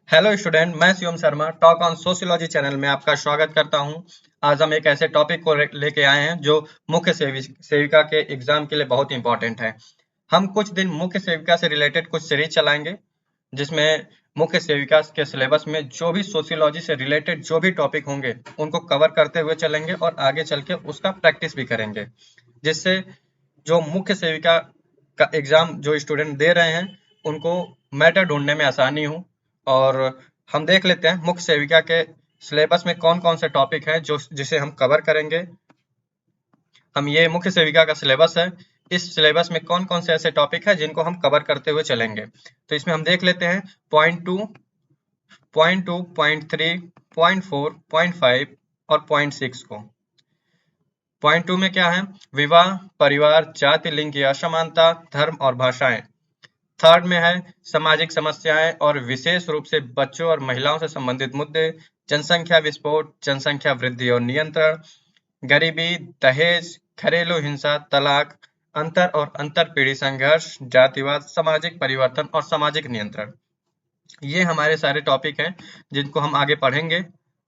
Hello student, मैं Shivam Sharma talk on sociology channel में आपका स्वागत करता हूं। आज हम एक ऐसे टॉपिक को लेके आए हैं जो मुख्य सेविका के एग्जाम के लिए बहुत इंपॉर्टेंट है। हम कुछ दिन मुख्य सेविका से रिलेटेड कुछ सीरीज चलाएंगे जिसमें मुख्य सेविका के सिलेबस में जो भी सोशियोलॉजी से रिलेटेड जो भी टॉपिक होंगे उनको कवर करते हुए चलेंगे और आगे चल के उसका प्रैक्टिस भी करेंगे, जिससे जो मुख्य सेविका का एग्जाम जो स्टूडेंट दे रहे हैं उनको मैटर ढूंढने में आसानी हो। और हम देख लेते हैं मुख्य सेविका के सिलेबस में कौन कौन से टॉपिक हैं जो जिसे हम कवर करेंगे। हम ये मुख्य सेविका का सिलेबस है, इस सिलेबस में कौन कौन से ऐसे टॉपिक है जिनको हम कवर करते हुए चलेंगे। तो इसमें हम देख लेते हैं point 2, point 2, point 3, point 4, point 5 और पॉइंट 6 को। पॉइंट 2 में क्या है? विवाह, परिवार, जाति, लिंग की असमानता, धर्म और भाषाएं। थर्ड में है सामाजिक समस्याएं और विशेष रूप से बच्चों और महिलाओं से संबंधित मुद्दे, जनसंख्या विस्फोट, जनसंख्या वृद्धि और नियंत्रण, गरीबी, दहेज, घरेलू हिंसा, तलाक, अंतर और अंतर पीढ़ी संघर्ष, जातिवाद, सामाजिक परिवर्तन और सामाजिक नियंत्रण। ये हमारे सारे टॉपिक हैं जिनको हम आगे पढ़ेंगे।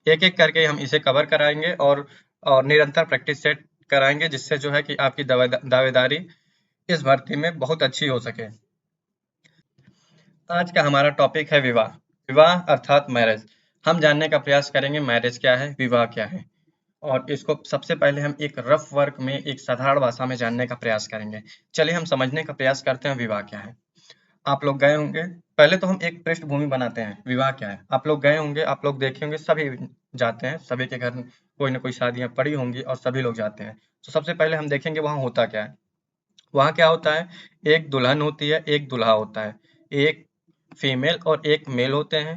एक एक करके हम इसे कवर कराएंगे और निरंतर प्रैक्टिस सेट कराएंगे, जिससे जो है कि आपकी दावेदारी इस भर्ती में बहुत अच्छी हो सके। आज का हमारा टॉपिक है विवाह। विवाह अर्थात मैरिज। हम जानने का प्रयास करेंगे मैरिज क्या है, विवाह क्या है, और इसको सबसे पहले हम एक रफ वर्क में एक साधारण भाषा में जानने का प्रयास करेंगे। चलिए हम समझने का प्रयास करते हैं विवाह क्या है। आप लोग गए होंगे, पहले तो हम एक पृष्ठभूमि बनाते हैं विवाह क्या है। आप लोग गए होंगे, आप लोग देखे होंगे, सभी जाते हैं, सभी के घर में कोई ना कोई शादियां पड़ी होंगी और सभी लोग जाते हैं। तो सबसे पहले हम देखेंगे वहां होता क्या है। वहाँ क्या होता है? एक दुल्हन होती है, एक दूल्हा होता है, एक फीमेल और एक मेल होते हैं।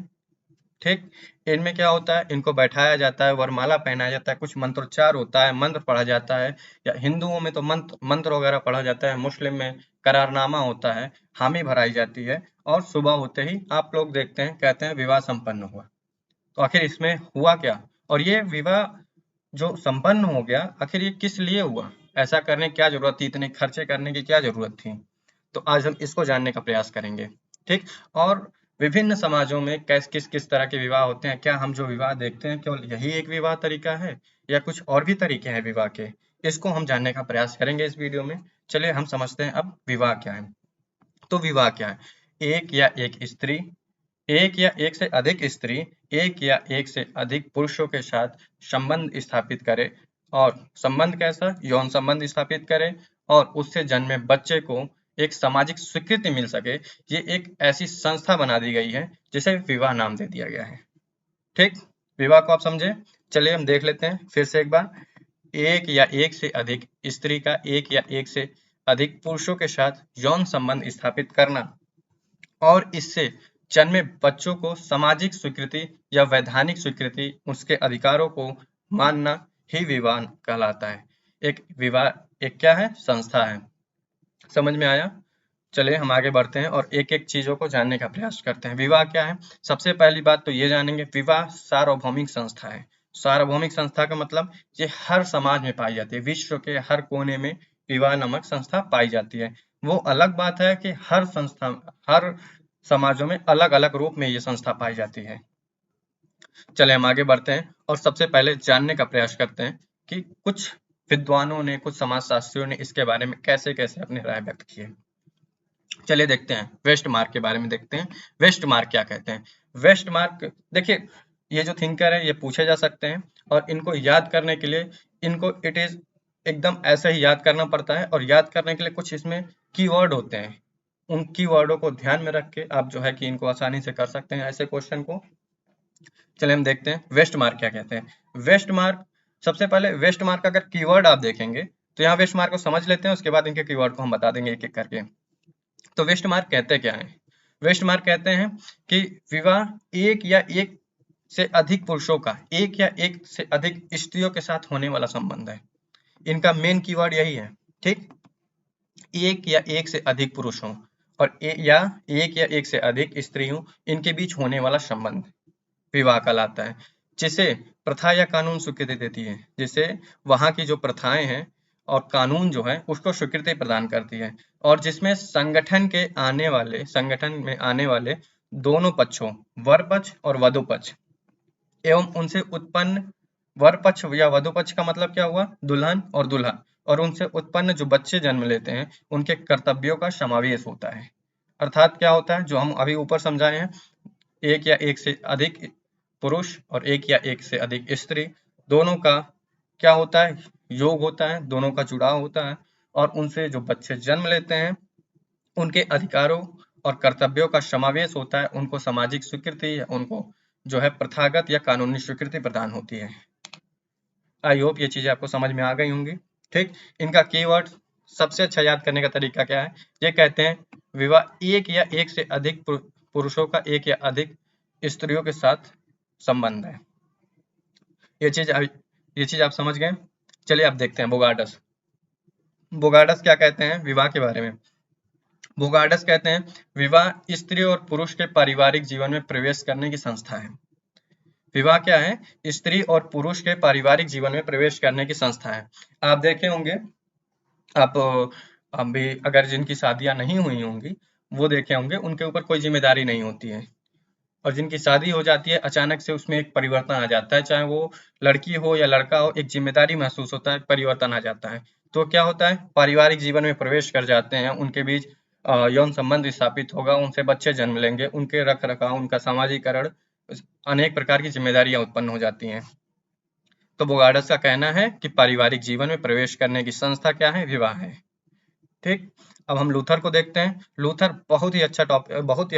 ठीक। इनमें क्या होता है? इनको बैठाया जाता है, वरमाला पहनाया जाता है, कुछ मंत्रोच्चार होता है, मंत्र पढ़ा जाता है, या हिंदुओं में तो मंत्र मंत्र वगैरह पढ़ा जाता है, मुस्लिम में करारनामा होता है, हामी भराई जाती है, और सुबह होते ही आप लोग देखते हैं, कहते हैं विवाह संपन्न हुआ। तो आखिर इसमें हुआ क्या? और ये विवाह जो संपन्न हो गया, आखिर ये किस लिए हुआ? ऐसा करने की क्या जरूरत थी? इतने खर्चे करने की क्या जरूरत थी? तो आज हम इसको जानने का प्रयास करेंगे। ठीक। और विभिन्न समाजों में किस किस किस तरह के विवाह होते हैं, क्या हम जो विवाह देखते हैं केवल यही एक विवाह तरीका है या कुछ और भी तरीके हैं विवाह के? इसको हम जानने का प्रयास करेंगे इस वीडियो में। चलिए हम समझते हैं अब विवाह क्या है। तो विवाह क्या है? एक या एक स्त्री, एक या एक से अधिक स्त्री, एक या एक से अधिक पुरुषों के साथ संबंध स्थापित करे, और संबंध कैसा? यौन संबंध स्थापित करे, और उससे जन्मे बच्चे को एक सामाजिक स्वीकृति मिल सके। ये एक ऐसी संस्था बना दी गई है जिसे विवाह नाम दे दिया गया है। ठीक। विवाह को आप समझे। चलिए हम देख लेते हैं फिर से एक बार। एक या एक से अधिक स्त्री का एक या एक से अधिक पुरुषों के साथ यौन संबंध स्थापित करना और इससे जन्मे बच्चों को सामाजिक स्वीकृति या वैधानिक स्वीकृति, उसके अधिकारों को मानना ही विवाह कहलाता है। एक विवाह एक क्या है? संस्था है। समझ में आया? चलिए हम आगे बढ़ते हैं और एक एक चीजों को जानने का प्रयास करते हैं। विवाह क्या है? सबसे पहली बात तो ये जानेंगे, विवाह सार्वभौमिक संस्था है। सार्वभौमिक संस्था का मतलब ये हर समाज में पाई जाती है, विश्व के हर कोने में विवाह नामक संस्था पाई जाती है। वो अलग बात है कि हर समाजों में अलग अलग रूप में ये संस्था पाई जाती है। चले हम आगे बढ़ते हैं और सबसे पहले जानने का प्रयास करते हैं कि कुछ विद्वानों ने, कुछ समाजशास्त्रियों ने इसके बारे में कैसे कैसे अपनी राय व्यक्त की है। चलिए देखते हैं, वेस्ट मार्क के बारे में देखते हैं। वेस्ट मार्क क्या कहते हैं? वेस्ट मार्क, देखिए ये जो थिंकर है ये पूछे जा सकते हैं, और इनको याद करने के लिए इनको इट इज एकदम ऐसे ही याद करना पड़ता है, और याद करने के लिए कुछ इसमें कीवर्ड होते हैं। उन कीवर्डों को ध्यान में रख के आप जो है कि इनको आसानी से कर सकते हैं ऐसे क्वेश्चन को। चलिए हम देखते हैं वेस्ट मार्क क्या कहते हैं। वेस्ट मार्क, सबसे पहले वेस्ट मार्क का अगर कीवर्ड आप देखेंगे तो यहाँ वेस्ट मार्क को समझ लेते हैं, उसके बाद इनके कीवर्ड को हम बता देंगे एक एक करके। तो वेस्ट मार्क कहते क्या है? वेस्ट मार्क कहते हैं कि विवाह एक या एक से अधिक पुरुषों का एक या एक से अधिक स्त्रियों के साथ होने वाला संबंध है। इनका मेन कीवर्ड यही है। ठीक। एक या एक से अधिक पुरुषों और एक या एक से अधिक स्त्रियों, इनके बीच होने वाला संबंध विवाह कहलाता है, जिसे प्रथा या कानून स्वीकृति देती है, जिसे वहां की जो प्रथाएं हैं और कानून जो है उसको स्वीकृति प्रदान करती है, और जिसमें संगठन में आने वाले दोनों पक्षों, वर पक्ष और वधु पक्ष एवं उनसे उत्पन्न, वर पक्ष या वधु पक्ष का मतलब क्या हुआ, दुल्हन और दूल्हा, और उनसे उत्पन्न जो बच्चे जन्म लेते हैं उनके कर्तव्यों का समावेश होता है। अर्थात क्या होता है, जो हम अभी ऊपर समझाए हैं, एक या एक से अधिक पुरुष और एक या एक से अधिक स्त्री, दोनों का क्या होता है, योग होता है, दोनों का जुड़ाव होता है, और उनसे जो बच्चे जन्म लेते हैं उनके अधिकारों और कर्तव्यों का समावेश होता है, उनको सामाजिक स्वीकृति, उनको जो है प्रथागत या कानूनी स्वीकृति प्रदान होती है। आई होप ये चीजें आपको समझ में आ गई होंगी। ठीक, इनका कीवर्ड सबसे अच्छा याद करने का तरीका क्या है, ये कहते हैं विवाह एक या एक से अधिक पुरुषों का एक या अधिक स्त्रियों के साथ संबंध है। ये चीज आप समझ गए। चलिए अब देखते हैं बोगार्डस। बोगार्डस क्या कहते हैं विवाह के बारे में। बोगार्डस कहते हैं विवाह स्त्री और पुरुष के पारिवारिक जीवन में प्रवेश करने की संस्था है। विवाह क्या है, स्त्री और पुरुष के पारिवारिक जीवन में प्रवेश करने की संस्था है। आप देखे होंगे, आप अभी अगर जिनकी शादियां नहीं हुई होंगी वो देखे होंगे, उनके ऊपर कोई जिम्मेदारी नहीं होती है, और जिनकी शादी हो जाती है अचानक से उसमें एक परिवर्तन आ जाता है, चाहे वो लड़की हो या लड़का हो, एक जिम्मेदारी महसूस होता है, परिवर्तन आ जाता है। तो क्या होता है, पारिवारिक जीवन में प्रवेश कर जाते हैं, उनके बीच यौन संबंध स्थापित होगा, उनसे बच्चे जन्म लेंगे, उनके रख रखाव, उनका सामाजिकरण, अनेक प्रकार की जिम्मेदारियां उत्पन्न हो जाती हैं। तो बोगार्डस का कहना है कि पारिवारिक जीवन में प्रवेश करने की संस्था क्या है, विवाह है। ठीक, अब हम लूथर को देखते हैं। लूथर बहुत ही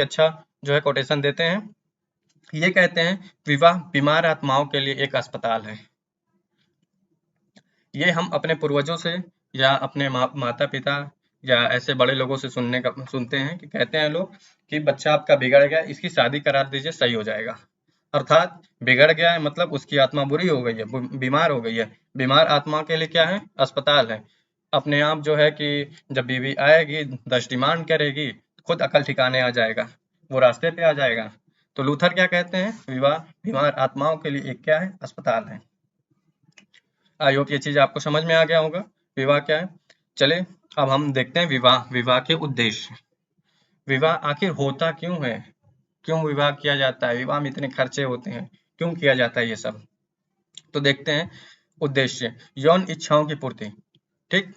अच्छा जो है कोटेशन देते हैं। ये कहते हैं विवाह बीमार आत्माओं के लिए एक अस्पताल है। ये हम अपने पूर्वजों से या अपने माता पिता या ऐसे बड़े लोगों से सुनते हैं कि कहते हैं लोग कि बच्चा आपका बिगड़ गया, इसकी शादी करा दीजिए, सही हो जाएगा। अर्थात बिगड़ गया है मतलब उसकी आत्मा बुरी हो गई है, बीमार हो गई है। बीमार आत्मा के लिए क्या है, अस्पताल है। अपने आप जो है कि जब बीवी आएगी, 10 डिमांड करेगी, खुद अकल ठिकाने आ जाएगा, वो रास्ते पे आ जाएगा। तो लूथर क्या कहते हैं, विवाह बीमार आत्माओं के लिए एक क्या है, अस्पताल है। आई होप ये चीज आपको समझ में आ गया होगा विवाह क्या है। चले अब हम देखते हैं विवाह के उद्देश्य। विवाह आखिर होता क्यों है, क्यों विवाह किया जाता है, विवाह में इतने खर्चे होते हैं, क्यों किया जाता है ये सब। तो देखते हैं उद्देश्य, यौन इच्छाओं की पूर्ति। ठीक,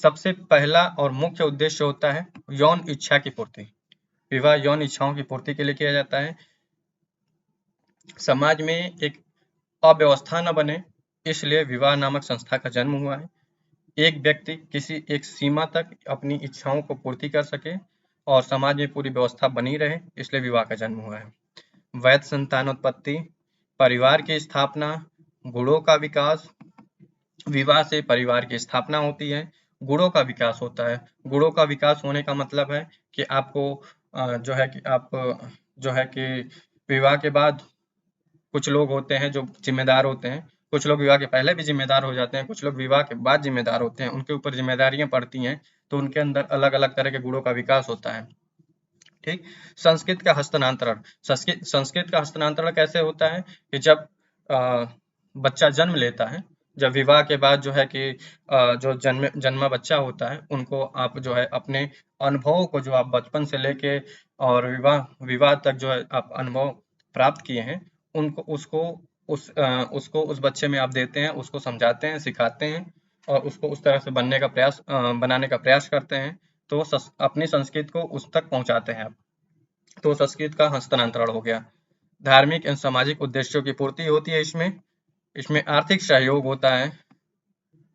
सबसे पहला और मुख्य उद्देश्य होता है यौन इच्छा की पूर्ति। विवाह यौन इच्छाओं की पूर्ति के लिए किया जाता है। समाज में एक अव्यवस्था न बने, इसलिए विवाह नामक संस्था का जन्म हुआ है। एक व्यक्ति किसी एक सीमा तक अपनी इच्छाओं को पूर्ति कर सके और समाज में पूरी व्यवस्था बनी रहे, इसलिए विवाह का जन्म हुआ है। वैध संतानोत्पत्ति, परिवार की स्थापना, गुणों का विकास। विवाह से परिवार की स्थापना होती है, गुणों का विकास होता है। गुणों का विकास होने का मतलब है कि आपको जो है कि आप जो है कि विवाह के बाद कुछ लोग होते हैं जो जिम्मेदार होते हैं, कुछ लोग विवाह के पहले भी जिम्मेदार हो जाते हैं, कुछ लोग विवाह के बाद जिम्मेदार होते हैं, उनके ऊपर जिम्मेदारियां पड़ती हैं, तो उनके अंदर अलग अलग तरह के गुणों का विकास होता है। ठीक, संस्कृत का हस्तांतरण। संस्कृत का हस्तांतरण कैसे होता है कि जब बच्चा जन्म लेता है, जब विवाह के बाद जो है कि जो जन्मा बच्चा होता है, उनको आप जो है अपने अनुभवों को जो आप बचपन से लेके और विवाह तक जो है आप अनुभव प्राप्त किए हैं, उनको उसको उस बच्चे में आप देते हैं, उसको समझाते हैं, सिखाते हैं, और उसको उस तरह से बनाने का प्रयास करते हैं, तो अपनी संस्कृत को उस तक पहुंचाते हैं आप। तो संस्कृत का हस्तांतरण हो गया। धार्मिक एवं सामाजिक उद्देश्यों की पूर्ति होती है इसमें आर्थिक सहयोग होता है।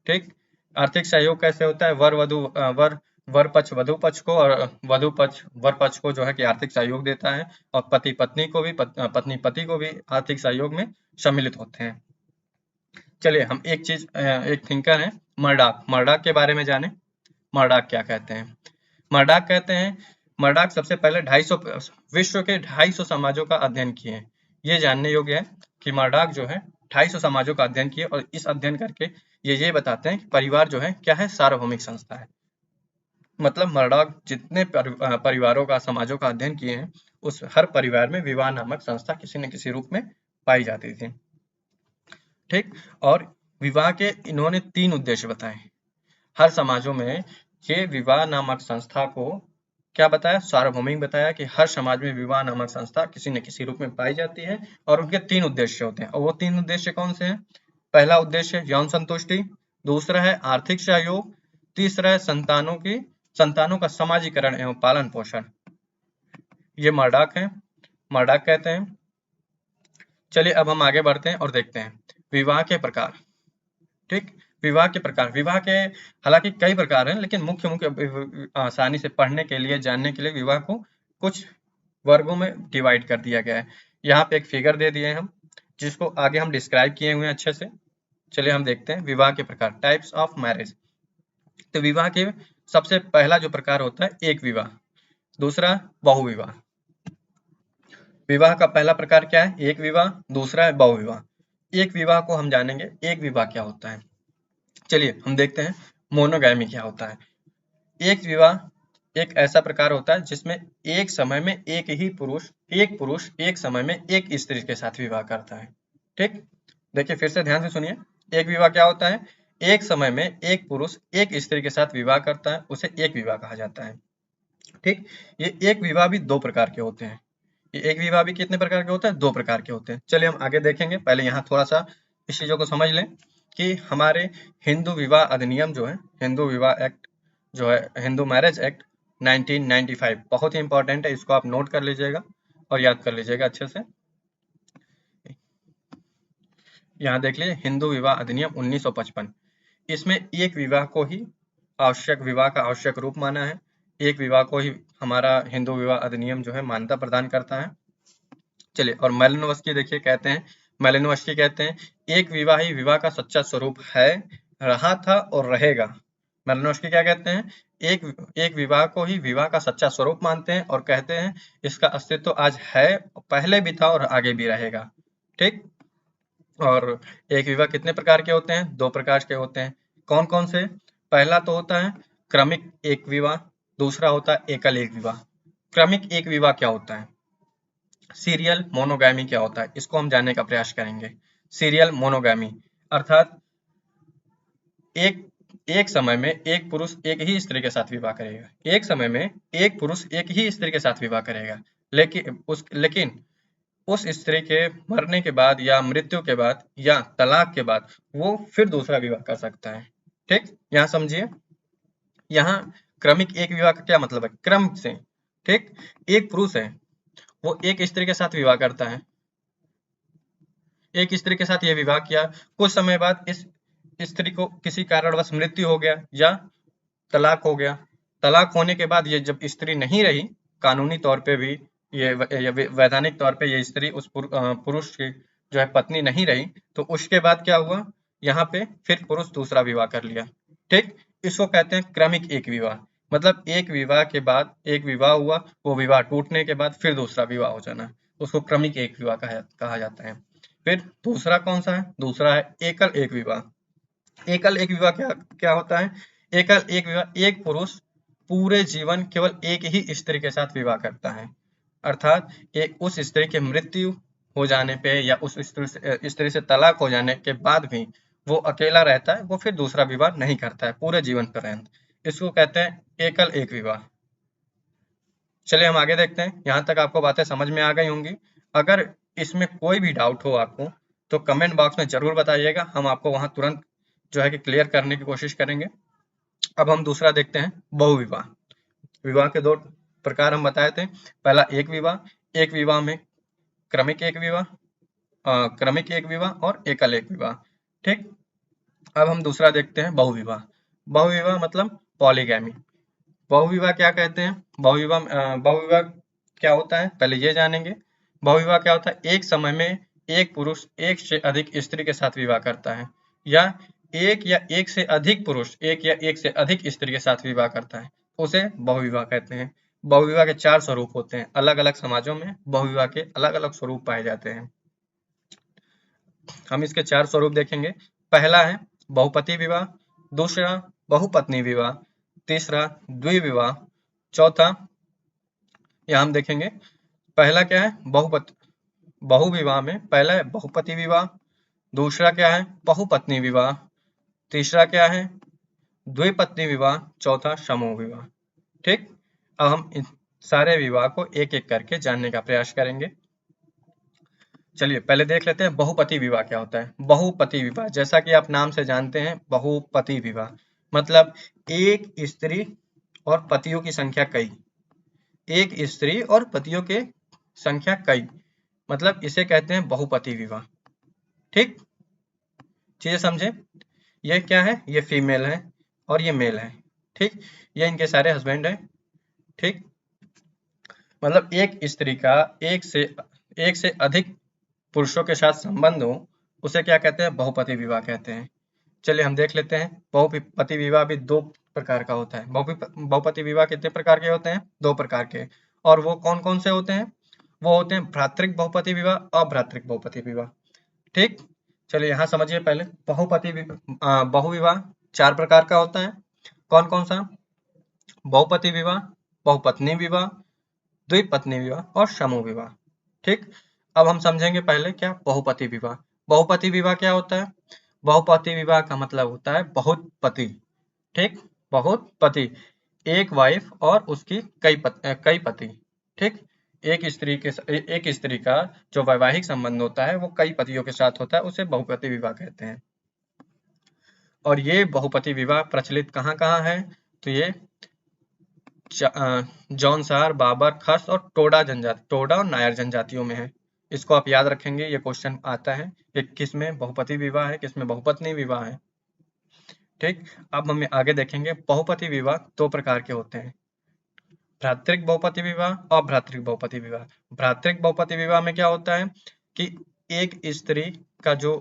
ठीक, आर्थिक सहयोग कैसे होता है, वर पक्ष वधु पक्ष को, और वधु पक्ष वर पक्ष को जो है कि आर्थिक सहयोग देता है, और पति पत्नी को भी आर्थिक सहयोग में सम्मिलित होते हैं। चलिए हम एक थिंकर है मर्डाक के बारे में जाने। मर्डाक क्या कहते हैं, मर्डाक कहते हैं, मर्डाक सबसे पहले विश्व के 250 समाजों का अध्ययन किए हैं। ये जानने योग्य है कि मर्डाक जो है 250 समाजों का अध्ययन किए, और इस अध्ययन करके ये बताते हैं कि परिवार जो है क्या है, सार्वभौमिक संस्था है। मतलब मर्डाक जितने परिवारों का, समाजों का अध्ययन किए हैं, उस हर परिवार में विवाह नामक संस्था किसी न किसी रूप में पाई जाती थी। ठीक, और विवाह के इन्होंने 3 उद्देश्य बताए। हर समाजों में ये विवाह नामक संस्था को क्या बताया? सार्वभौमिक बताया कि हर समाज में विवाह नामक संस्था किसी न किसी रूप में पाई जाती है और उनके 3 उद्देश्य होते हैं। और वो 3 उद्देश्य कौन से हैं? पहला उद्देश्य यौन संतुष्टि, दूसरा है आर्थिक सहयोग, तीसरा है संतानों का समाजीकरण एवं पालन पोषण। ये मर्डॉक है, मर्डॉक कहते हैं। चलिए अब हम आगे बढ़ते हैं और देखते हैं विवाह के प्रकार। ठीक, विवाह के प्रकार। विवाह के हालांकि कई प्रकार हैं, लेकिन मुख्य आसानी से पढ़ने के लिए, जानने के लिए विवाह को कुछ वर्गों में डिवाइड कर दिया गया है। यहाँ पे एक फिगर दे दिए हैं हम, जिसको आगे हम डिस्क्राइब किए हुए हैं अच्छे से। चलिए हम देखते हैं विवाह के प्रकार, टाइप्स ऑफ मैरिज। तो विवाह के सबसे पहला जो प्रकार होता है एक विवाह, दूसरा बहुविवाह। विवाह का पहला प्रकार क्या है? एक विवाह, दूसरा है बहुविवाह। एक विवाह को हम जानेंगे, एक विवाह क्या होता है। चलिए हम देखते हैं मोनोगैमी क्या होता है। एक विवाह एक ऐसा प्रकार होता है जिसमें एक समय में एक पुरुष एक समय में एक स्त्री के साथ विवाह करता है। ठीक, देखिए फिर से ध्यान से सुनिए। एक विवाह क्या होता है? एक समय में एक पुरुष एक स्त्री के साथ विवाह करता है, उसे एक विवाह कहा जाता है। ठीक, ये एक विवाह भी दो प्रकार के होते हैं। ये एक विवाह भी कितने प्रकार के होते हैं? 2 प्रकार के होते हैं। चलिए हम आगे देखेंगे। पहले यहाँ थोड़ा सा इस चीजों को समझ लें कि हमारे हिंदू विवाह अधिनियम जो है, हिंदू विवाह एक्ट जो है, हिंदू मैरिज एक्ट 1995 बहुत ही इंपॉर्टेंट है। इसको आप नोट कर लीजिएगा और याद कर लीजिएगा अच्छे से। यहाँ देख लीजिए, हिंदू विवाह अधिनियम 1955। इसमें एक विवाह को ही विवाह का आवश्यक रूप माना है। एक विवाह को ही हमारा हिंदू विवाह अधिनियम जो है मान्यता प्रदान करता है। चलिए, और मैलिनोवस्की देखिए कहते हैं, मैलिनोवस्की कहते हैं एक विवाह ही विवाह का सच्चा स्वरूप है, रहा था और रहेगा। मैलिनोवस्की क्या कहते हैं? एक विवाह को ही विवाह का सच्चा स्वरूप मानते हैं और कहते हैं इसका अस्तित्व आज है, पहले भी था और आगे भी रहेगा। ठीक, और एक विवाह कितने प्रकार के होते हैं? 2 प्रकार के होते हैं। कौन कौन से? पहला तो होता है क्रमिक एक विवाह, दूसरा होता है एकल एक विवाह। क्रमिक एक विवाह क्या होता है? सीरियल मोनोगैमी क्या होता है? इसको हम जानने का प्रयास करेंगे। सीरियल मोनोगैमी अर्थात एक समय में एक पुरुष एक ही स्त्री के साथ विवाह करेगा। एक समय में एक पुरुष एक ही स्त्री के साथ विवाह करेगा, लेकिन उस स्त्री के मरने के बाद या मृत्यु के बाद या तलाक के बाद वो फिर दूसरा विवाह कर सकता है। ठीक, यहाँ समझिए, यहाँ क्रमिक एक विवाह का क्या मतलब है? क्रम से। ठीक, एक पुरुष है, वो एक स्त्री के साथ विवाह करता है, एक स्त्री के साथ ये विवाह किया, कुछ समय बाद इस स्त्री को किसी कारणवश मृत्यु हो गया या तलाक हो गया। तलाक होने के बाद ये जब स्त्री नहीं रही, कानूनी तौर पे भी ये वैधानिक तौर पे ये स्त्री उस पुरुष की जो है पत्नी नहीं रही, तो उसके बाद क्या हुआ? यहाँ पे फिर पुरुष दूसरा विवाह कर लिया। ठीक, इसको कहते हैं क्रमिक एक विवाह। मतलब एक विवाह के बाद एक विवाह हुआ, वो विवाह टूटने के बाद फिर दूसरा विवाह हो जाना, उसको क्रमिक एक विवाह कहा जाता है। फिर दूसरा कौन सा है? दूसरा है एकल एक विवाह। एकल एक विवाह क्या क्या होता है? एकल एक विवाह एक पुरुष पूरे जीवन केवल एक ही स्त्री के साथ विवाह करता है, अर्थात एक उस स्त्री की मृत्यु हो जाने पे या उस स्त्री से तलाक हो जाने के बाद भी वो अकेला रहता है, वो फिर दूसरा विवाह नहीं करता है पूरे जीवन पर्यंत। इसको कहते हैं एकल एक विवाह। चलिए हम आगे देखते हैं। यहाँ तक आपको बातें समझ में आ गई होंगी। अगर इसमें कोई भी डाउट हो आपको तो कमेंट बॉक्स में जरूर बताइएगा, हम आपको वहाँ तुरंत जो है कि क्लियर करने की कोशिश करेंगे। अब हम दूसरा देखते हैं बहुविवाह। विवाह के 2 प्रकार हम बताए थे। पहला एक विवाह में क्रमिक एक विवाह और एकल एक विवाह। ठीक, अब हम दूसरा देखते हैं बहुविवाह। बहुविवाह मतलब पॉलीगैमी। बहुविवाह क्या कहते हैं? बहुविवाह क्या होता है पहले ये जानेंगे। बहुविवाह क्या होता है? एक समय में एक पुरुष एक से अधिक स्त्री के साथ विवाह करता है, या एक से अधिक पुरुष एक या एक से अधिक स्त्री के साथ विवाह करता है, उसे बहुविवाह कहते हैं। बहुविवाह के 4 स्वरूप होते हैं। अलग अलग समाजों में बहुविवाह के अलग अलग स्वरूप पाए जाते हैं। हम इसके 4 स्वरूप देखेंगे। पहला है बहुपति विवाह, दूसरा बहुपत्नी विवाह, तीसरा द्विविवाह, चौथा यहाँ हम देखेंगे पहला क्या है? बहुविवाह में पहला है बहुपति विवाह, दूसरा क्या है? बहुपत्नी विवाह, तीसरा क्या है? द्विपत्नी विवाह, चौथा समूह विवाह। ठीक, अब हम इन सारे विवाह को एक एक करके जानने का प्रयास करेंगे। चलिए पहले देख लेते हैं बहुपति विवाह क्या होता है। बहुपति विवाह, जैसा कि आप नाम से जानते हैं, बहुपति विवाह मतलब एक स्त्री और पतियों की संख्या कई। एक स्त्री और पतियों के संख्या कई, मतलब इसे कहते हैं बहुपति विवाह। ठीक, चीजें समझे। ये क्या है, ये फीमेल है और ये मेल है। ठीक, ये इनके सारे हस्बैंड है। ठीक, मतलब एक स्त्री का एक से अधिक पुरुषों के साथ संबंध हो, उसे क्या कहते हैं, बहुपति विवाह कहते हैं। चलिए हम देख लेते हैं। बहुपति विवाह भी दो प्रकार का होता है। बहुपति विवाह कितने प्रकार के होते हैं, दो प्रकार के। और वो कौन कौन से होते हैं, वो होते हैं भ्रातृक बहुपति विवाह, अभ्रातृक बहुपति विवाह। ठीक, चलिए यहाँ समझिए पहले। बहुविवाह चार प्रकार का होता है। कौन कौन सा, बहुपति विवाह, बहुपत्नी विवाह, द्विपत्नी विवाह और समूह विवाह। ठीक, अब हम समझेंगे पहले क्या बहुपति विवाह। बहुपति विवाह क्या होता है, बहुपति विवाह का मतलब होता है बहुत पति। ठीक, बहुत पति, एक वाइफ और उसकी कई पति। ठीक, एक स्त्री का जो वैवाहिक संबंध होता है वो कई पतियों के साथ होता है, उसे बहुपति विवाह कहते हैं। और ये बहुपति विवाह प्रचलित कहाँ कहाँ है, तो ये जौनसार, बाबर, खस और टोडा और नायर जनजातियों में है। इसको आप याद रखेंगे, ये क्वेश्चन आता है कि किस में बहुपति विवाह है, किस में बहुपत्नी विवाह है। ठीक, अब हम आगे देखेंगे। बहुपति विवाह दो प्रकार के होते हैं, भ्रातृक बहुपति विवाह और भ्रातृक बहुपति विवाह। भ्रातृक बहुपति विवाह में क्या होता है कि एक स्त्री का जो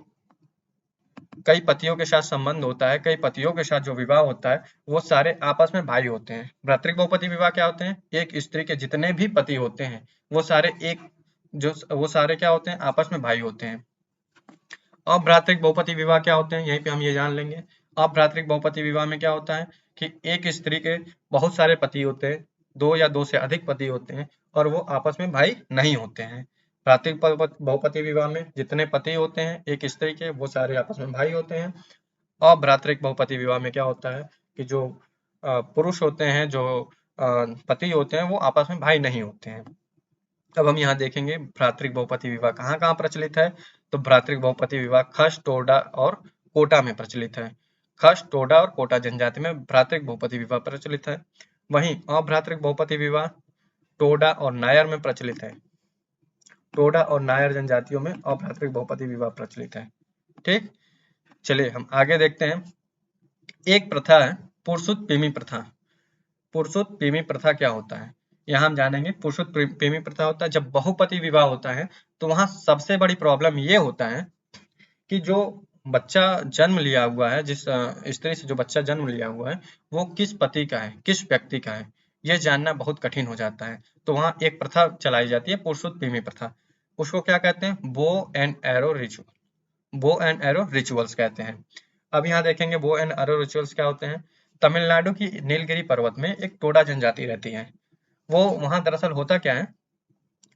कई पतियों के साथ संबंध होता है, कई पतियों के साथ जो विवाह होता है, वो सारे आपस में भाई होते हैं। भ्रातृक बहुपति विवाह क्या होते हैं, एक स्त्री के जितने भी पति होते हैं वो सारे क्या होते हैं, आपस में भाई होते हैं। अभ्रातृक बहुपति विवाह क्या होते हैं, यहीं पे हम ये जान लेंगे। अभ्रातृक बहुपति विवाह में क्या होता है कि एक स्त्री के बहुत सारे पति होते हैं, दो या दो से अधिक पति होते हैं, और वो आपस में भाई नहीं होते हैं। भ्रातृक बहुपति विवाह में जितने पति होते हैं एक स्त्री के, वो सारे आपस में भाई होते हैं। अभ्रातृक बहुपति विवाह में क्या होता है कि जो पुरुष होते हैं, जो पति होते हैं, वो आपस में भाई नहीं होते हैं। अब हम यहाँ देखेंगे भ्रातृक बहुपति विवाह कहाँ कहाँ प्रचलित है। तो भ्रातृक बहुपति विवाह खस, टोडा और कोटा में प्रचलित है। खस, टोडा और कोटा जनजाति में भ्रातृक बहुपति विवाह प्रचलित है। वहीं अभ्रातृक बहुपति विवाह टोडा और नायर में प्रचलित है। टोडा और नायर जनजातियों में अभ्रातृक बहुपति विवाह प्रचलित है। ठीक, चलिए हम आगे देखते हैं। एक प्रथा है पुरुषोत्त प्रेमी प्रथा। पुरुषोत्त प्रेमी प्रथा क्या होता है, यहाँ हम जानेंगे। पुरुषोत्त प्रेमी प्रथा होता है जब बहुपति विवाह होता है, तो वहां सबसे बड़ी प्रॉब्लम ये होता है कि जो बच्चा जन्म लिया हुआ है, जिस स्त्री से जो बच्चा जन्म लिया हुआ है, वो किस पति का है, किस व्यक्ति का है, ये जानना बहुत कठिन हो जाता है। तो वहाँ एक प्रथा चलाई जाती है पुरुषोत्त प्रेमी प्रथा। उसको क्या कहते हैं, bow and arrow ritual, bow and arrow rituals कहते हैं। अब यहाँ देखेंगे बो एंड एरो रिचुअल्स क्या होते हैं। तमिलनाडु की नीलगिरी पर्वत में एक टोडा जनजाति रहती है। वो वहां दरअसल होता क्या है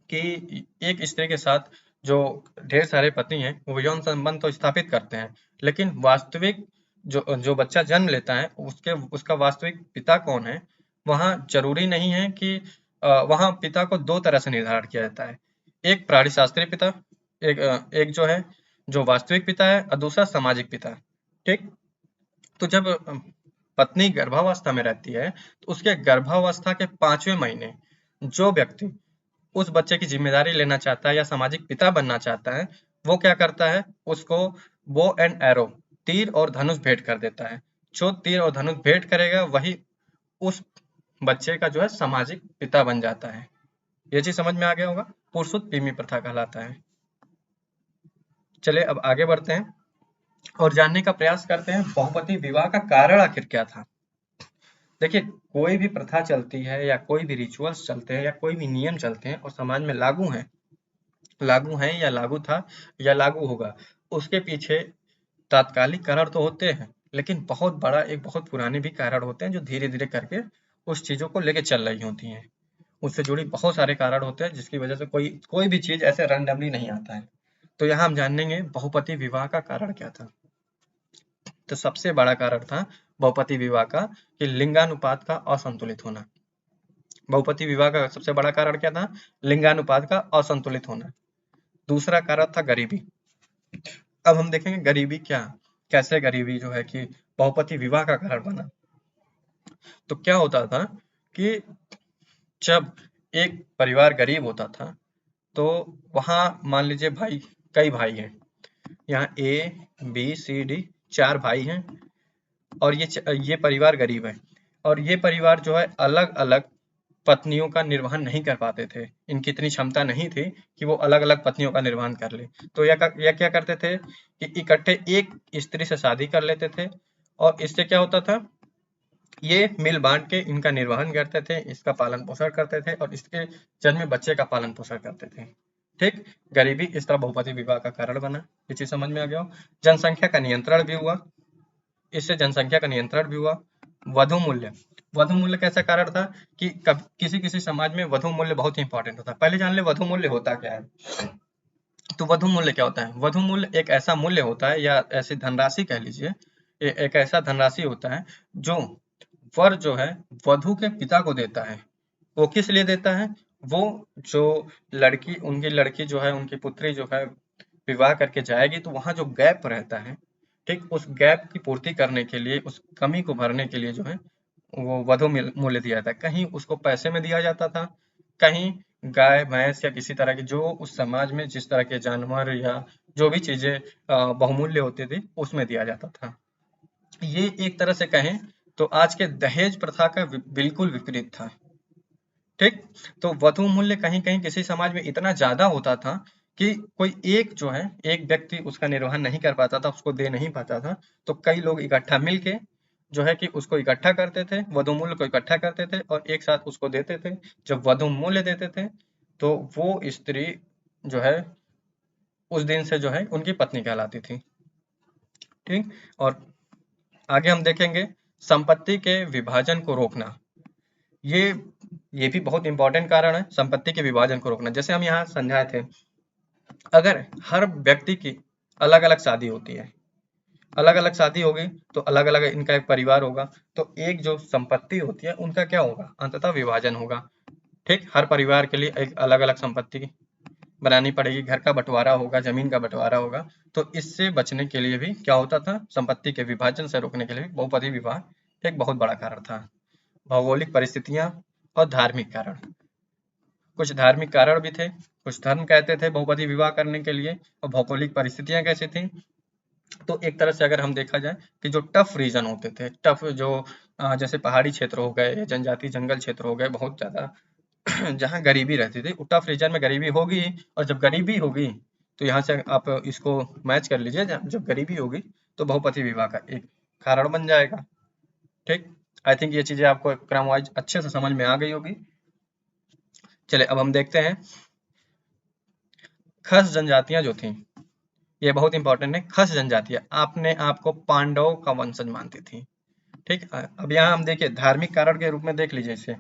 कि एक स्त्री के साथ जो ढेर सारे पति हैं, वो यौन संबंध तो स्थापित करते हैं, लेकिन वास्तविक जो जो बच्चा जन्म लेता है, उसका वास्तविक पिता कौन है, वहाँ जरूरी नहीं है कि वहाँ पिता को दो तरह से निर्धारण किया जाता है। एक प्राणीशास्त्रीय पिता, एक जो है जो वास्तविक पिता है, और दूसरा सामाजिक पिता। ठीक, तो जब पत्नी गर्भावस्था में रहती है, तो उसके गर्भावस्था के 5वें महीने जो व्यक्ति उस बच्चे की जिम्मेदारी लेना चाहता है या सामाजिक पिता बनना चाहता है, वो क्या करता है, उसको बो एंड एरो, तीर और धनुष भेंट कर देता है। जो तीर और धनुष भेंट करेगा वही उस बच्चे का जो है सामाजिक पिता बन जाता है। ये चीज समझ में आ गया होगा, पुरुषोत्त प्रेमी प्रथा कहलाता है। चलिए अब आगे बढ़ते हैं और जानने का प्रयास करते हैं बहुपति विवाह का कारण आखिर क्या था। देखिए, कोई भी प्रथा चलती है या कोई भी रिचुअल्स चलते हैं या कोई भी नियम चलते हैं और समाज में लागू है या लागू था या लागू होगा, उसके पीछे तात्कालिक कारण तो होते हैं, लेकिन बहुत पुराने भी कारण होते हैं जो धीरे धीरे करके उस चीजों को लेके चल रही होती हैं। उससे जुड़ी बहुत सारे कारण होते हैं जिसकी वजह से कोई भी चीज ऐसे रैंडमली नहीं आता है। तो यहाँ हम जानेंगे बहुपति विवाह का कारण क्या था। तो सबसे बड़ा कारण था बहुपति विवाह का कि लिंगानुपात का असंतुलित होना। बहुपति विवाह का सबसे बड़ा कारण क्या था? लिंगानुपात का असंतुलित होना। दूसरा कारण था गरीबी। अब हम देखेंगे गरीबी कैसे गरीबी जो है कि बहुपति विवाह का कारण बना। तो क्या होता था कि जब एक परिवार गरीब होता था तो वहां मान लीजिए कई भाई हैं, यहाँ A B C D 4 भाई हैं और ये परिवार गरीब है और ये परिवार जो है अलग अलग पत्नियों का निर्वहन नहीं कर पाते थे। इनकी इतनी क्षमता नहीं थी कि वो अलग अलग पत्नियों का निर्वहन कर ले। तो यह क्या करते थे कि इकट्ठे एक स्त्री से शादी कर लेते थे और इससे क्या होता था, ये मिल बांट के इनका निर्वहन करते थे, इसका पालन पोषण करते थे और इसके जन्मे बच्चे का पालन पोषण करते थे। ठीक, गरीबी इस तरह बहुपति विवाह का कारण बना। ये चीज समझ में आ गया हो। जनसंख्या का नियंत्रण भी हुआ, इससे जनसंख्या का नियंत्रण भी हुआ। वधु मूल्य कैसा कारण था कि किसी किसी समाज में वधु मूल्य बहुत ही इंपॉर्टेंट होता है। पहले जान ले वधु मूल्य होता क्या है। तो वधु मूल्य क्या होता है? वधु मूल्य एक ऐसा मूल्य होता है या ऐसी धनराशि कह लीजिए, एक ऐसा धनराशि होता है जो वर जो है वधु के पिता को देता है। वो किस लिए देता है? वो जो उनकी लड़की जो है, उनकी पुत्री जो है विवाह करके जाएगी तो वहां जो गैप रहता है, ठीक, उस गैप की पूर्ति करने के लिए, उस कमी को भरने के लिए जो है वो वधु मूल्य दिया जाता है। कहीं उसको पैसे में दिया जाता था, कहीं गाय भैंस या किसी तरह की जो उस समाज में जिस तरह के जानवर या जो भी चीजें बहुमूल्य होती थी उसमें दिया जाता था। ये एक तरह से कहें तो आज के दहेज प्रथा का बिल्कुल विपरीत था। ठीक, तो वधु मूल्य कहीं कहीं किसी समाज में इतना ज्यादा होता था कि कोई एक व्यक्ति उसका निर्वहन नहीं कर पाता था, उसको दे नहीं पाता था, तो कई लोग इकट्ठा मिलके जो है कि उसको इकट्ठा करते थे, वधु मूल्य को इकट्ठा करते थे और एक साथ उसको देते थे। जब वधु मूल्य देते थे तो वो स्त्री जो है उस दिन से जो है उनकी पत्नी कहलाती थी। ठीक, और आगे हम देखेंगे संपत्ति के विभाजन को रोकना। ये ये भी बहुत इंपॉर्टेंट कारण है, संपत्ति के विभाजन को रोकना। जैसे हम यहाँ समझाए थे, अगर हर व्यक्ति की अलग अलग शादी होती है, अलग अलग शादी होगी तो अलग अलग इनका एक परिवार होगा, तो एक जो संपत्ति होती है उनका क्या होगा, अंततः विभाजन होगा। ठीक, हर परिवार के लिए एक अलग अलग संपत्ति बनानी पड़ेगी, घर का बंटवारा होगा, जमीन का बंटवारा होगा। तो इससे बचने के लिए भी क्या होता था, संपत्ति के विभाजन से रोकने के लिए बहुपति विवाह एक बहुत बड़ा कारण था। भौगोलिक परिस्थितियां और धार्मिक कारण, कुछ धार्मिक कारण भी थे, कुछ धर्म कहते थे बहुपति विवाह करने के लिए, और भौगोलिक परिस्थितियां कैसी थी। तो एक तरह से अगर हम देखा जाए कि जो टफ रीजन होते थे, टफ जो जैसे पहाड़ी क्षेत्र हो गए, जनजाति जंगल क्षेत्र हो गए बहुत ज्यादा, जहाँ गरीबी रहती थी, टफ रीजन में गरीबी होगी, और जब गरीबी होगी तो यहाँ से आप इसको मैच कर लीजिए, जब गरीबी होगी तो बहुपति विवाह का एक कारण बन जाएगा। ठीक, आई थिंक ये चीजें आपको क्रम वाइज अच्छे से समझ में आ गई होगी। चलिए अब हम देखते हैं खस जनजातियां जो थी, ये बहुत इंपॉर्टेंट है। खस जनजातियां अपने आप को पांडवों का वंशज मानती थी। ठीक, अब यहाँ हम देखिए धार्मिक कारण के रूप में देख लीजिए इसे।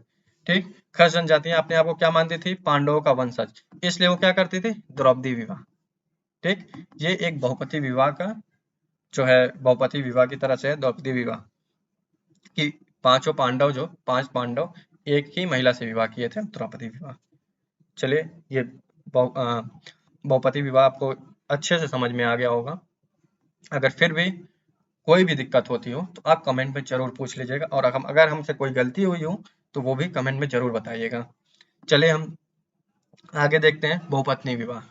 ठीक, खस जनजातियां अपने आप को क्या मानती थी, पांडवों का वंशज, इसलिए वो क्या करती थी, द्रौपदी विवाह। ठीक, ये एक बहुपति विवाह का जो है, बहुपति विवाह की तरह से है द्रौपदी विवाह कि पांच पांडव एक ही महिला से विवाह किए थे, द्रौपदी विवाह। चलिए ये बहुपति विवाह आपको अच्छे से समझ में आ गया होगा। अगर फिर भी कोई भी दिक्कत होती हो तो आप कमेंट में जरूर पूछ लीजिएगा, और अगर हमसे कोई गलती हुई हो तो वो भी कमेंट में जरूर बताइएगा। चलिए हम आगे देखते हैं बहुपत्नी विवाह।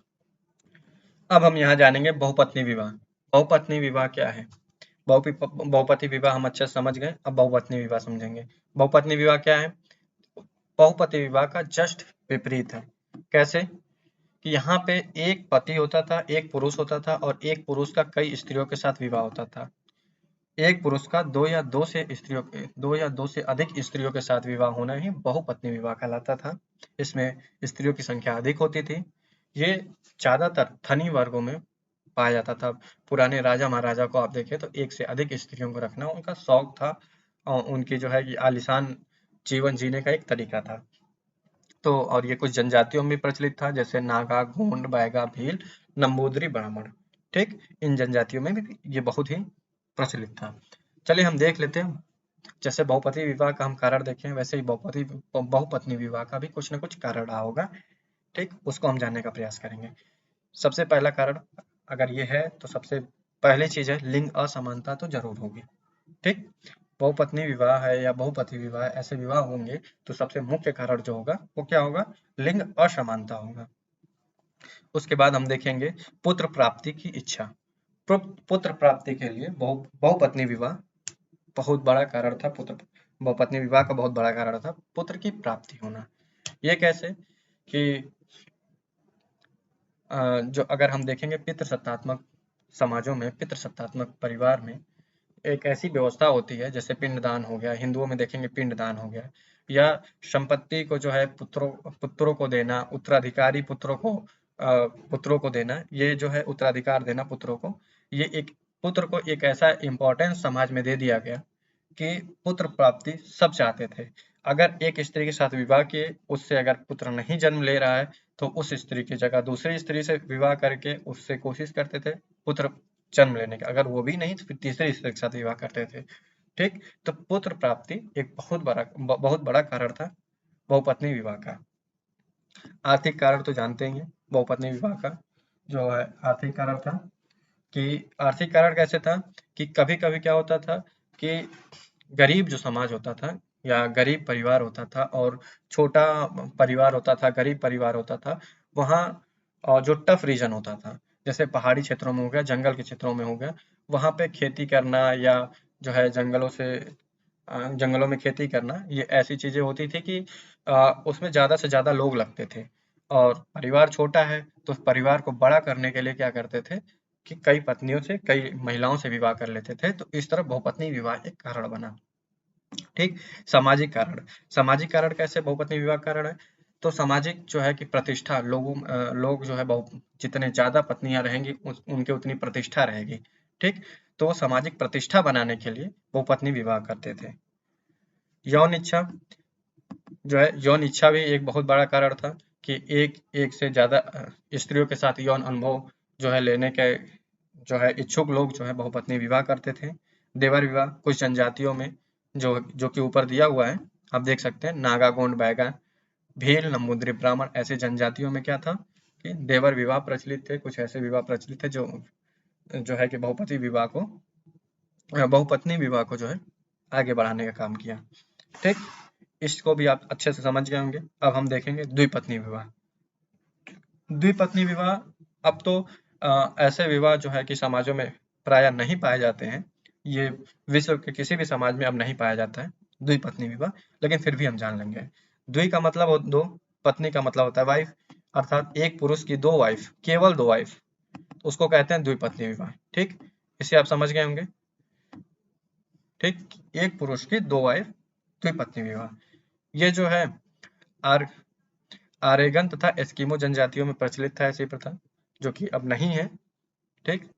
अब हम यहाँ जानेंगे बहुपत्नी विवाह। बहुपत्नी विवाह क्या है? बहुपति विवाह हम अच्छे से समझ गए, अब बहुपत्नी विवाह समझेंगे। बहुपत्नी विवाह क्या है? बहुपति विवाह का जस्ट विपरीत है। कैसे? कि यहाँ पे एक पति होता था, एक पुरुष होता था, और एक पुरुष का कई स्त्रियों के साथ विवाह होता था। एक पुरुष का दो या दो से अधिक स्त्रियों के साथ विवाह होना ही बहुपत्नी विवाह कहलाता था। इसमें स्त्रियों की संख्या अधिक होती थी। ये ज्यादातर धनी वर्गों में पाया जाता था। पुराने राजा महाराजा को आप देखें तो एक से अधिक स्त्रियों को रखना उनका शौक था, और उनकी जो है कि आलीशान जीवन जीने का एक तरीका था। तो और ये कुछ जनजातियों में प्रचलित था, जैसे नागा, गोंड, बैगा, भील, नंबूदरी, ब्राह्मण। ठीक, इन जनजातियों में भी ये बहुत ही प्रचलित था। चलिए हम देख लेते हैं जैसे बहुपति विवाह का हम कारण देखें, वैसे ही बहुपत्नी विवाह का भी कुछ न कुछ कारण रहा होगा। ठीक, उसको हम जानने का प्रयास करेंगे। सबसे पहला कारण अगर ये है तो सबसे पहली चीज है लिंग असमानता तो जरूर होगी। ठीक, बहुपत्नी विवाह है या बहुपति विवाह, ऐसे विवाह होंगे तो सबसे मुख्य कारण जो होगा वो क्या होगा, लिंग असमानता होगा। उसके बाद हम देखेंगे पुत्र प्राप्ति की इच्छा। पुत्र प्राप्ति के लिए बहुपत्नी विवाह बहुत बड़ा कारण था। बहुपत्नी विवाह का बहुत बड़ा कारण था पुत्र की प्राप्ति होना। ये कैसे कि जो अगर हम देखेंगे पितृसत्तात्मक समाजों में, पितृसत्तात्मक परिवार में एक ऐसी व्यवस्था होती है, जैसे पिंडदान हो गया, हिंदुओं में देखेंगे पिंडदान हो गया, या संपत्ति को जो है पुत्रों को देना, उत्तराधिकारी पुत्रों को देना, ये जो है उत्तराधिकार देना पुत्रों को, ये एक पुत्र को एक ऐसा इम्पोर्टेंस समाज में दे दिया गया कि पुत्र प्राप्ति सब चाहते थे। अगर एक स्त्री के साथ विवाह किए, उससे अगर पुत्र नहीं जन्म ले रहा है तो उस स्त्री की जगह दूसरी स्त्री से विवाह करके उससे कोशिश करते थे पुत्र जन्म लेने का। अगर वो भी नहीं तो फिर तीसरी स्त्री के साथ विवाह करते थे। ठीक, तो पुत्र प्राप्ति एक बहुत बड़ा कारण था बहुपत्नी विवाह का। आर्थिक कारण तो जानते ही हैं बहुपत्नी विवाह का जो है आर्थिक कारण था, कि आर्थिक कारण कैसे था कि कभी कभी क्या होता था कि गरीब जो समाज होता था या गरीब परिवार होता था और छोटा परिवार होता था, गरीब परिवार होता था, वहाँ जो टफ रीजन होता था, जैसे पहाड़ी क्षेत्रों में हो गया, जंगल के क्षेत्रों में हो गया, वहाँ पे खेती करना या जो है जंगलों में खेती करना, ये ऐसी चीजें होती थी कि उसमें ज्यादा से ज्यादा लोग लगते थे और परिवार छोटा है तो परिवार को बड़ा करने के लिए क्या करते थे कि कई पत्नियों से, कई महिलाओं से विवाह कर लेते थे। तो इस तरह बहुपत्नी विवाह एक कारण बना। ठीक, सामाजिक कारण कैसे बहुपत्नी विवाह कारण है, तो सामाजिक जो है कि प्रतिष्ठा, लोग जो है जितने ज्यादा पत्नियां रहेंगी उनके उतनी प्रतिष्ठा रहेगी। ठीक, तो वो सामाजिक प्रतिष्ठा बनाने के लिए बहुपत्नी विवाह करते थे। यौन इच्छा जो है, यौन इच्छा भी एक बहुत बड़ा कारण था कि एक से ज्यादा स्त्रियों के साथ यौन अनुभव जो है लेने के जो है इच्छुक लोग जो है बहुपत्नी विवाह करते थे। देवर विवाह कुछ जनजातियों में जो कि ऊपर दिया हुआ है, आप देख सकते हैं, नागा, गोंड, बैगा, भील, नंबूद्री ब्राह्मण, ऐसे जनजातियों में क्या था कि देवर विवाह प्रचलित थे। कुछ ऐसे विवाह प्रचलित थे जो है कि बहुपत्नी विवाह को जो है आगे बढ़ाने का काम किया। ठीक, इसको भी आप अच्छे से समझ गए होंगे। अब हम देखेंगे द्विपत्नी विवाह। द्विपत्नी विवाह अब तो ऐसे विवाह जो है कि समाजों में प्राय नहीं पाए जाते हैं। ये विश्व के किसी भी समाज में अब नहीं पाया जाता है द्विपत्नी विवाह, लेकिन फिर भी हम जान लेंगे। द्वि का मतलब दो, पत्नी का मतलब होता है वाइफ, अर्थात एक पुरुष की दो वाइफ, केवल दो वाइफ, उसको कहते हैं द्विपत्नी विवाह। ठीक, इसे आप समझ गए होंगे। ठीक, एक पुरुष की दो वाइफ, द्विपत्नी विवाह। ये जो है आर आरेगन तथा एस्किमो जनजातियों में प्रचलित था ऐसी प्रथा, जो कि अब नहीं है। ठीक,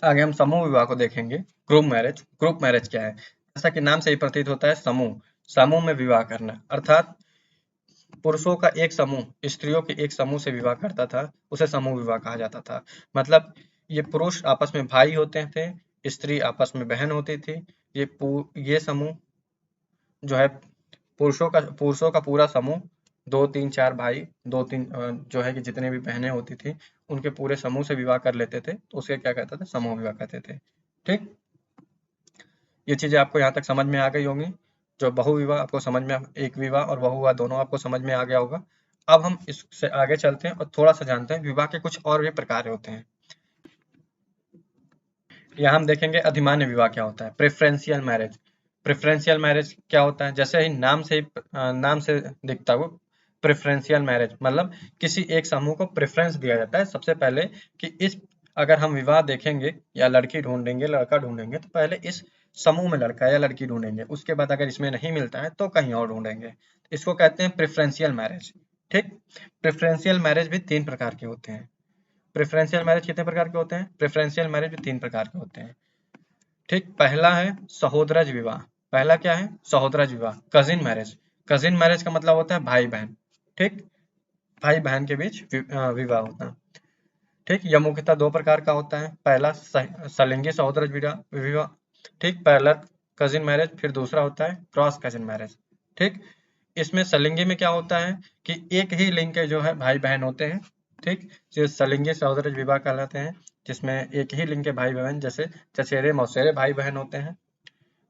आगे हम समूह विवाह को देखेंगे। ग्रुप मैरिज क्या है, जैसा कि नाम से ही प्रतीत होता है, समूह में विवाह करना, अर्थात पुरुषों का एक समूह स्त्रियों के एक समूह से विवाह करता था, उसे समूह विवाह कहा जाता था। मतलब ये पुरुष आपस में भाई होते थे, स्त्री आपस में बहन होती थी। ये समूह जो है पुरुषों का पूरा समूह, 2 3 4 भाई, 2 3 जो है कि जितने भी बहनें होती थी, उनके पूरे समूह से विवाह कर लेते थे, तो उसे क्या कहते थे, समूह विवाह कहते थे। ठीक, ये चीजें आपको यहाँ तक समझ में आ गई होंगी। जो बहुविवाह आपको समझ में, एक विवाह और बहुविवाह दोनों आपको समझ में आ गया होगा। अब हम इससे आगे चलते हैं और थोड़ा सा जानते हैं विवाह के कुछ और भी प्रकार होते हैं। यहाँ हम देखेंगे अधिमान्य विवाह क्या होता है, प्रेफरेंशियल मैरिज। प्रेफरेंशियल मैरिज क्या होता है, जैसे ही नाम से दिखता है वो प्रेफरेंशियल मैरिज, मतलब किसी एक समूह को प्रेफरेंस दिया जाता है सबसे पहले कि अगर हम विवाह देखेंगे या लड़की ढूंढेंगे, लड़का ढूंढेंगे, तो पहले इस समूह में लड़का या लड़की ढूंढेंगे, उसके बाद अगर इसमें नहीं मिलता है तो कहीं और ढूंढेंगे। इसको कहते हैं प्रेफरेंशियल मैरिज। ठीक, प्रेफरेंशियल मैरिज भी 3 प्रकार के होते हैं। प्रेफरेंशियल मैरिज कितने प्रकार के होते हैं, प्रेफरेंशियल मैरिज भी 3 प्रकार के होते हैं। ठीक, पहला है सहोदरज विवाह। पहला क्या है, सहोदरज विवाह, कजिन मैरिज। कजिन मैरिज का मतलब होता है भाई बहन। ठीक, भाई बहन के बीच विवाह होता है। ठीक, यह मुख्यतः 2 प्रकार का होता है। पहला सलिंगी सहोदरज विवाह। ठीक, कजिन मैरिज, फिर दूसरा होता है क्रॉस कजिन मैरिज। ठीक, इसमें सलिंगी में क्या होता है कि एक ही लिंग के जो है भाई बहन होते हैं। ठीक, जो सलिंगी सहोदर विवाह कहलाते हैं, जिसमें एक ही लिंग के भाई बहन जैसे चचेरे मौसेरे भाई बहन होते हैं।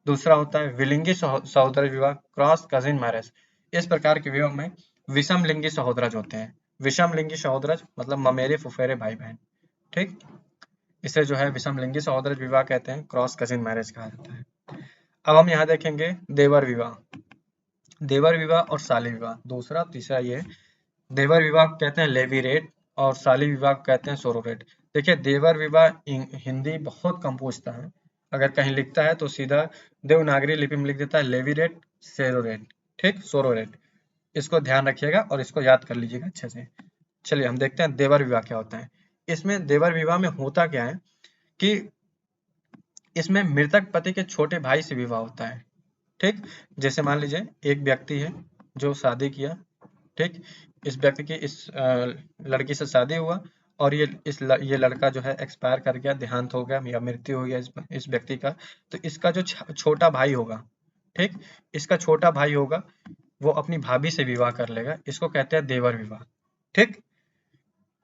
दूसरा होता है विलिंगी सहोदर विवाह, क्रॉस कजिन मैरिज। इस प्रकार के विवाह में विषम लिंगी सहोदरज होते हैं। विषम लिंगी सहोदरज मतलब ममेरे फुफेरे भाई बहन। ठीक, इसे जो है विषम लिंगी सहोदरज विवाह कहते हैं, क्रॉस कजिन मैरिज कहा जाता है। अब हम यहाँ देखेंगे देवर विवाह। देवर विवाह और साली विवाह, दूसरा तीसरा ये। देवर विवाह कहते हैं लेवीरेट और साली विवाह कहते हैं सोरोरेट। देखिए देवर विवाह हिंदी बहुत कम पूछता है, अगर कहीं लिखता है तो सीधा देवनागरी लिपि में लिख देता है लेवीरेट सेरोरेट। ठीक, सोरोरेट, इसको ध्यान रखिएगा और इसको याद कर लीजिएगा अच्छे से। चलिए हम देखते हैं देवर विवाह क्या होता है। इसमें देवर विवाह में होता क्या है कि इसमें मृतक पति के छोटे भाई से विवाह होता है। ठीक, जैसे मान लीजिए एक व्यक्ति है जो शादी किया। ठीक, इस व्यक्ति की इस लड़की से शादी हुआ और ये लड़का जो है एक्सपायर कर गया, देहांत हो गया या मृत्यु हो गया इस व्यक्ति का। तो इसका जो छोटा भाई होगा, ठीक, इसका छोटा भाई होगा, वो अपनी भाभी से विवाह कर लेगा। इसको कहते हैं देवर विवाह। ठीक,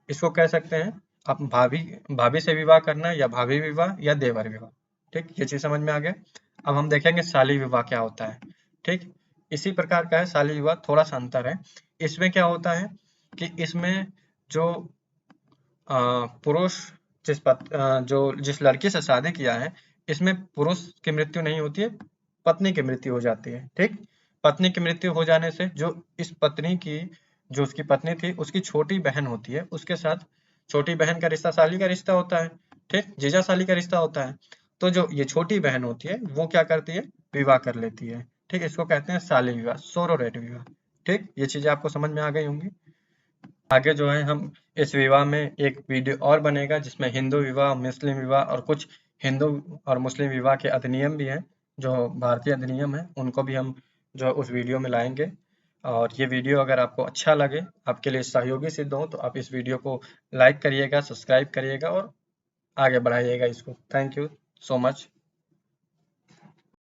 इसको कह सकते हैं आप भाभी भाभी से विवाह करना या भाभी विवाह या देवर विवाह। ठीक, ये चीज समझ में आ गया। अब हम देखेंगे शाली विवाह क्या होता है। ठीक, इसी प्रकार का है शाली विवाह, थोड़ा सा अंतर है। इसमें क्या होता है कि इसमें जो पुरुष जिस लड़की से शादी किया है, इसमें पुरुष की मृत्यु नहीं होती है, पत्नी की मृत्यु हो जाती है। ठीक, पत्नी की मृत्यु हो जाने से जो उसकी पत्नी थी उसकी छोटी बहन होती है, उसके साथ छोटी बहन का रिश्ता साली का रिश्ता होता है। ठीक, जीजा साली का रिश्ता होता है। तो जो ये छोटी बहन होती है वो क्या करती है, विवाह कर लेती है। ठीक, इसको कहते हैं शाली विवाह, सोरोरेट विवाह। ठीक, ये चीजें आपको समझ में आ गई होंगी। आगे जो है हम इस विवाह में एक वीडियो और बनेगा जिसमें हिंदू विवाह, मुस्लिम विवाह और कुछ हिंदू और मुस्लिम विवाह के अधिनियम भी हैं, जो भारतीय अधिनियम है, उनको भी हम जो उस वीडियो में लाएंगे। और ये वीडियो अगर आपको अच्छा लगे, आपके लिए सहयोगी सिद्ध हो, तो आप इस वीडियो को लाइक करिएगा, सब्सक्राइब करिएगा और आगे बढ़ाइएगा इसको। Thank you so much.